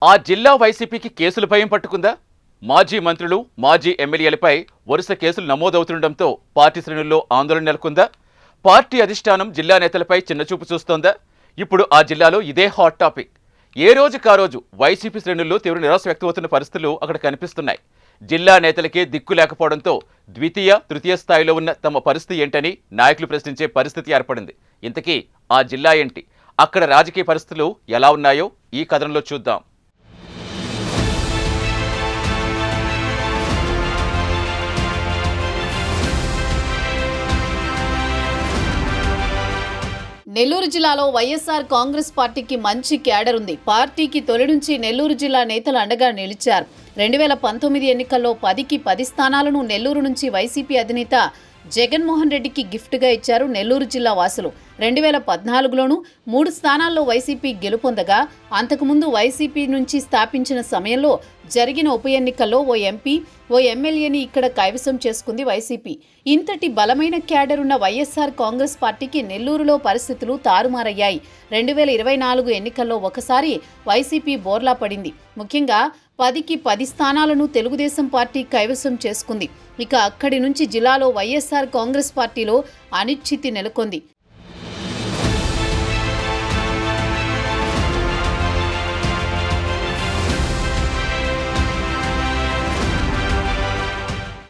ఆ జిల్లా వైసీపీకి కేసుల భయం పట్టుకుందా? మాజీ మంత్రులు, మాజీ ఎమ్మెల్యేలపై వరుస కేసులు నమోదవుతుండటంతో పార్టీ శ్రేణుల్లో ఆందోళన నెలకొందా? పార్టీ అధిష్టానం జిల్లా నేతలపై చిన్నచూపు చూస్తోందా? ఇప్పుడు ఆ జిల్లాలో ఇదే హాట్ టాపిక్. ఏ రోజుకా రోజు వైసీపీ శ్రేణుల్లో తీవ్ర నిరాశ వ్యక్తమవుతున్న పరిస్థితులు అక్కడ కనిపిస్తున్నాయి. జిల్లా నేతలకే దిక్కు లేకపోవడంతో ద్వితీయ, తృతీయ స్థాయిలో ఉన్న తమ పరిస్థితి ఏంటని నాయకులు ప్రశ్నించే పరిస్థితి ఏర్పడింది. ఇంతకీ ఆ జిల్లా ఏంటి? అక్కడ రాజకీయ పరిస్థితులు ఎలా ఉన్నాయో ఈ కథనంలో చూద్దాం. నెల్లూరు జిల్లాలో వైఎస్ఆర్ కాంగ్రెస్ పార్టీకి మంచి క్యాడర్ ఉంది. పార్టీకి తొలి నుంచి నెల్లూరు జిల్లా నేతలు అండగా నిలిచారు. 2019 ఎన్నికల్లో 10కి 10 స్థానాలను నెల్లూరు నుంచి వైసీపీ అధినేత జగన్మోహన్ రెడ్డికి గిఫ్ట్గా ఇచ్చారు నెల్లూరు జిల్లా వాసులు. 2014లోనూ 3 స్థానాల్లో వైసీపీ గెలుపొందగా, అంతకుముందు వైసీపీ నుంచి స్థాపించిన సమయంలో జరిగిన ఉప ఎన్నికల్లో ఓ ఎంపీ, ఓ ఎమ్మెల్యేని ఇక్కడ కైవసం చేసుకుంది వైసీపీ. ఇంతటి బలమైన క్యాడర్ ఉన్న వైఎస్ఆర్ కాంగ్రెస్ పార్టీకి నెల్లూరులో పరిస్థితులు తారుమారయ్యాయి. 2024 ఎన్నికల్లో ఒకసారి వైసీపీ బోర్లా పడింది. ముఖ్యంగా 10కి 10 స్థానాలను తెలుగుదేశం పార్టీ కైవసం చేసుకుంది. ఇక అక్కడి నుంచి జిల్లాలో వైఎస్ఆర్ కాంగ్రెస్ పార్టీలో అనిశ్చితి నెలకొంది.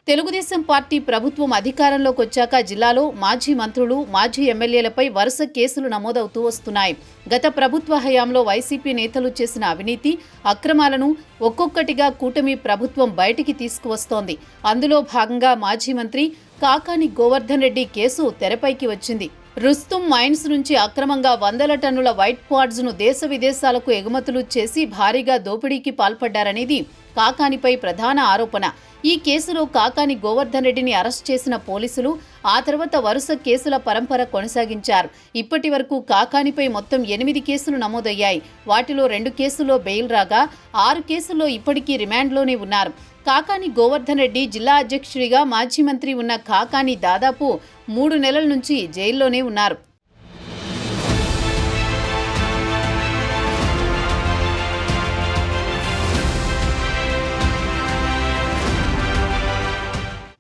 తెలుగుదేశం పార్టీ ప్రభుత్వం అధికారంలోకి వచ్చాక జిల్లాలో మాజీ మంత్రులు, మాజీ ఎమ్మెల్యేలపై వరుస కేసులు నమోదవుతూ వస్తున్నాయి. గత ప్రభుత్వ హయాంలో వైసీపీ నేతలు చేసిన అవినీతి, అక్రమాలను ఒక్కొక్కటిగా కూటమి ప్రభుత్వం బయటికి తీసుకువస్తోంది. అందులో భాగంగా మాజీ మంత్రి కాకాని గోవర్ధన్ రెడ్డి కేసు తెరపైకి వచ్చింది. రుస్తుం మైన్స్ నుంచి అక్రమంగా 100 టన్నుల వైట్ క్వార్ట్జ్ ను దేశ విదేశాలకు ఎగుమతులు చేసి భారీగా దోపిడీకి పాల్పడ్డారనేది కాకానిపై ప్రధాన ఆరోపణ. ఈ కేసులో కాకాని గోవర్ధన్ రెడ్డిని అరెస్ట్ చేసిన పోలీసులు ఆ తర్వాత వరుస కేసుల పరంపర కొనసాగించారు. ఇప్పటి వరకు కాకానిపై మొత్తం 8 కేసులు నమోదయ్యాయి. వాటిలో 2 కేసుల్లో బెయిల్ రాగా 6 కేసుల్లో ఇప్పటికీ రిమాండ్లోనే ఉన్నారు. కాకాని గోవర్ధన్ రెడ్డి జిల్లా అధ్యక్షుడిగా మాజీ మంత్రి ఉన్న కాకాని దాదాపు 3 నెలల నుంచి జైల్లోనే ఉన్నారు.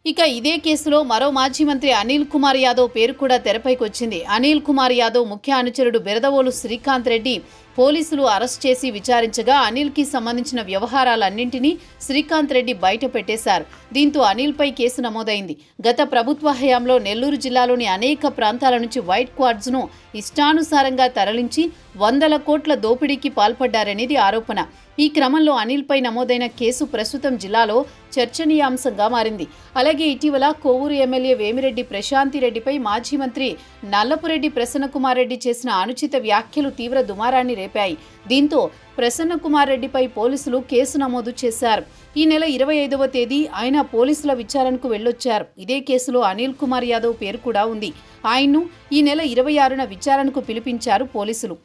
ఇక ఇదే కేసులో మరో మాజీ మంత్రి అనిల్ కుమార్ యాదవ్ పేరు కూడా తెరపైకి వచ్చింది. అనిల్ కుమార్ యాదవ్ ముఖ్య అనుచరుడు బెరదవోలు శ్రీకాంత్ రెడ్డి పోలీసులు అరెస్ట్ చేసి విచారించగా అనిల్కి సంబంధించిన వ్యవహారాలన్నింటినీ శ్రీకాంత్ రెడ్డి బయట పెట్టేశారు. దీంతో అనిల్పై కేసు నమోదైంది. గత ప్రభుత్వ హయాంలో నెల్లూరు జిల్లాలోని అనేక ప్రాంతాల నుంచి వైట్ క్వార్ట్జ్ ను ఇష్టానుసారంగా తరలించి 100 కోట్ల దోపిడీకి పాల్పడ్డారనేది ఆరోపణ. ఈ క్రమంలో అనిల్పై నమోదైన కేసు ప్రస్తుతం జిల్లాలో చర్చనీయాంశంగా మారింది. అలాగే ఇటీవల కోవూరు ఎమ్మెల్యే వేమిరెడ్డి ప్రశాంతిరెడ్డిపై మాజీ మంత్రి నల్లపురెడ్డి ప్రసన్నకుమార్ రెడ్డి చేసిన అనుచిత వ్యాఖ్యలు తీవ్ర దుమారాన్ని రేపాయి. దీంతో ప్రసన్నకుమార్ రెడ్డిపై పోలీసులు కేసు నమోదు చేశారు. ఈ నెల 25వ తేదీ ఆయన పోలీసుల విచారణకు వెళ్లొచ్చారు. ఇదే కేసులో అనిల్ కుమార్ యాదవ్ పేరు కూడా ఉంది. ఆయన్ను ఈ నెల 26న విచారణకు పిలిపించారు పోలీసులు.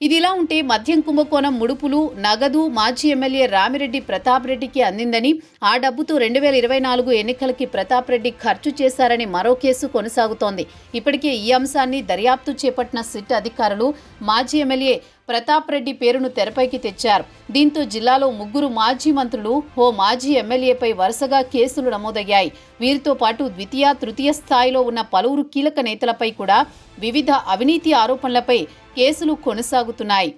ఇదిలా ఉంటే మద్యం కుంభకోణం ముడుపులు, నగదు మాజీ ఎమ్మెల్యే రామిరెడ్డి ప్రతాప్ రెడ్డికి అందిందని, ఆ డబ్బుతో 2024 ఎన్నికలకి ప్రతాప్ రెడ్డి ఖర్చు చేశారని మరో కేసు కొనసాగుతోంది. ఇప్పటికే ఈ అంశాన్ని దర్యాప్తు చేపట్టిన సిట్ అధికారులు మాజీ ఎమ్మెల్యే ప్రతాప్ రెడ్డి పేరును తెరపైకి తెచ్చారు. దీంతో జిల్లాలో 3 మాజీ మంత్రులు, ఓ మాజీ ఎమ్మెల్యేపై వరుసగా కేసులు నమోదయ్యాయి. వీరితో పాటు ద్వితీయ, తృతీయ స్థాయిలో ఉన్న పలువురు కీలక నేతలపై కూడా వివిధ అవినీతి ఆరోపణలపై కేసులు కొనసాగుతున్నాయి.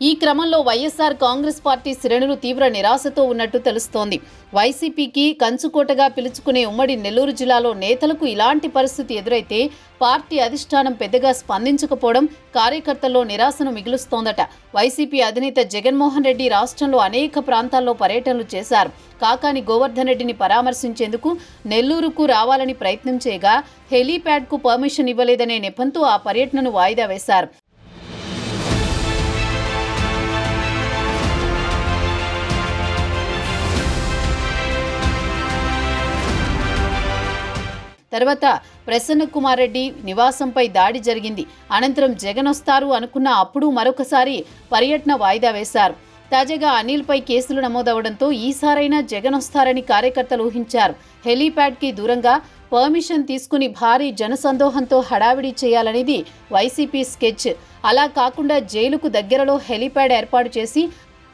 ఈ క్రమంలో వైఎస్ఆర్ కాంగ్రెస్ పార్టీ శ్రేణులు తీవ్ర నిరాశతో ఉన్నట్టు తెలుస్తోంది. వైసీపీకి కంచుకోటగా పిలుచుకునే ఉమ్మడి నెల్లూరు జిల్లాలో నేతలకు ఇలాంటి పరిస్థితి ఎదురైతే పార్టీ అధిష్టానం పెద్దగా స్పందించకపోవడం కార్యకర్తల్లో నిరాశను మిగులుస్తోందట. వైసీపీ అధినేత జగన్మోహన్ రెడ్డి రాష్ట్రంలో అనేక ప్రాంతాల్లో పర్యటనలు చేశారు. కాకాని గోవర్ధన్ రెడ్డిని పరామర్శించేందుకు నెల్లూరుకు రావాలని ప్రయత్నం చేయగా హెలీప్యాడ్కు పర్మిషన్ ఇవ్వలేదనే నెపంతో ఆ పర్యటనను వాయిదా వేశారు. తర్వాత ప్రసన్న కుమార్ రెడ్డి నివాసంపై దాడి జరిగింది. అనంతరం జగన్ వస్తారు అనుకున్న అప్పుడు మరొకసారి పర్యటన వాయిదా వేశారు. తాజాగా అనిల్పై కేసులు నమోదవడంతో ఈసారైనా జగన్ వస్తారని కార్యకర్తలు ఊహించారు. హెలీప్యాడ్కి దూరంగా పర్మిషన్ తీసుకుని భారీ జనసందోహంతో హడావిడి చేయాలనేది వైసీపీ స్కెచ్. అలా కాకుండా జైలుకు దగ్గరలో హెలీప్యాడ్ ఏర్పాటు చేసి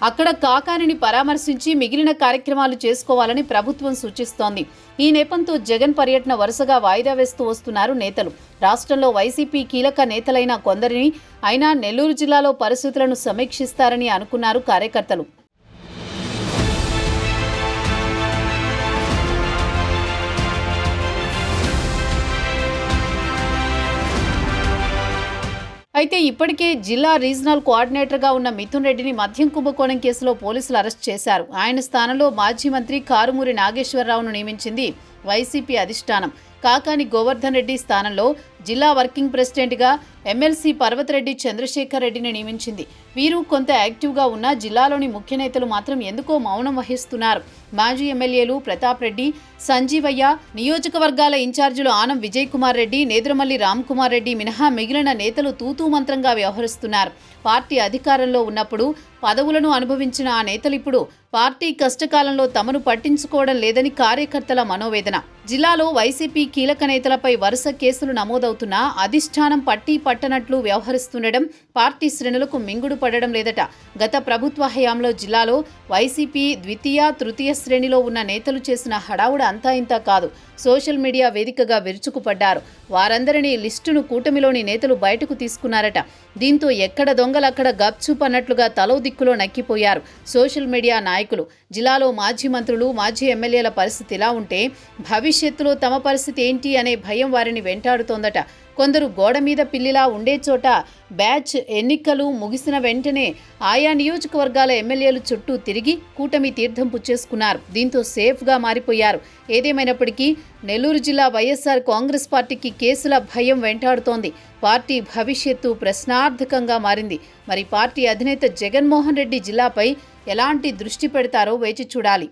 అక్కడ కాకానిని పరామర్శించి మిగిలిన కార్యక్రమాలు చేసుకోవాలని ప్రభుత్వం సూచిస్తోంది. ఈ నేపంతో జగన్ పర్యటన వరుసగా వాయిదా వేస్తూ వస్తున్నారు నేతలు. రాష్ట్రంలో వైసీపీ కీలక నేతలైన కొందరిని అయినా నెల్లూరు జిల్లాలో పరిస్థితులను సమీక్షిస్తారని అనుకున్నారు కార్యకర్తలు. అయితే ఇప్పటికే జిల్లా రీజనల్ కోఆర్డినేటర్గా ఉన్న మిథున్ రెడ్డిని మద్యం కుంభకోణం కేసులో పోలీసులు అరెస్ట్ చేశారు. ఆయన స్థానంలో మాజీ మంత్రి కారుమూరి నాగేశ్వరరావును నియమించింది వైసీపీ అధిష్టానం. కాకాని గోవర్ధన్ రెడ్డి స్థానంలో జిల్లా వర్కింగ్ ప్రెసిడెంట్గా ఎమ్మెల్సీ పర్వతరెడ్డి చంద్రశేఖర్ రెడ్డిని నియమించింది. వీరు కొంత యాక్టివ్గా ఉన్న జిల్లాలోని ముఖ్య నేతలు మాత్రం ఎందుకో మౌనం వహిస్తున్నారు. మాజీ ఎమ్మెల్యేలు ప్రతాప్ రెడ్డి, సంజీవయ్య, నియోజకవర్గాల ఇన్ఛార్జీలు ఆనం విజయ్ కుమార్ రెడ్డి, నేదురమల్లి రామ్ కుమార్ రెడ్డి మినహా మిగిలిన నేతలు తూతూ మంత్రంగా వ్యవహరిస్తున్నారు. పార్టీ అధికారంలో ఉన్నప్పుడు పదవులను అనుభవించిన ఆ నేతలు ఇప్పుడు పార్టీ కష్టకాలంలో తమను పట్టించుకోవడం లేదని కార్యకర్తల మనోవేదన. జిల్లాలో వైసీపీ కీలక నేతలపై వరుస కేసులు నమోదవుతున్నా అధిష్టానం పట్టీ పట్టనట్లు వ్యవహరిస్తుండడం పార్టీ శ్రేణులకు మింగుడు పడడం లేదట. గత ప్రభుత్వ హయాంలో జిల్లాలో వైసీపీ ద్వితీయ, తృతీయ శ్రేణిలో ఉన్న నేతలు చేసిన హడావుడ అంతా ఇంతా కాదు. సోషల్ మీడియా వేదికగా విరుచుకుపడ్డారు. వారందరినీ లిస్టును కూటమిలోని నేతలు బయటకు తీసుకున్నారట. దీంతో ఎక్కడ దొంగలక్కడ గప్చుప్ అన్నట్లుగా తలో దిక్కులో నక్కిపోయారు సోషల్ మీడియా నాయకులు. జిల్లాలో మాజీ మంత్రులు, మాజీ ఎమ్మెల్యేల పరిస్థితి ఇలా ఉంటే భవిష్యత్తులో తమ పరిస్థితి ఏంటి అనే భయం వారిని వెంటాడుతోందట. కొందరు గోడ మీద పిల్లిలా ఉండే చోట బ్యాచ్ ఎన్నికలు ముగిసిన వెంటనే ఆయా నియోజకవర్గాల ఎమ్మెల్యేలు చుట్టూ తిరిగి కూటమి తీర్థం పుచ్చేసుకున్నారు. దీంతో సేఫ్గా మారిపోయారు. ఏదేమైనప్పటికీ నెల్లూరు జిల్లా వైఎస్ఆర్ కాంగ్రెస్ పార్టీకి కేసుల భయం వెంటాడుతోంది. పార్టీ భవిష్యత్తు ప్రశ్నార్థకంగా మారింది. మరి పార్టీ అధినేత జగన్మోహన్ రెడ్డి జిల్లాపై ఎలాంటి దృష్టి పెడతారో వేచి చూడాలి.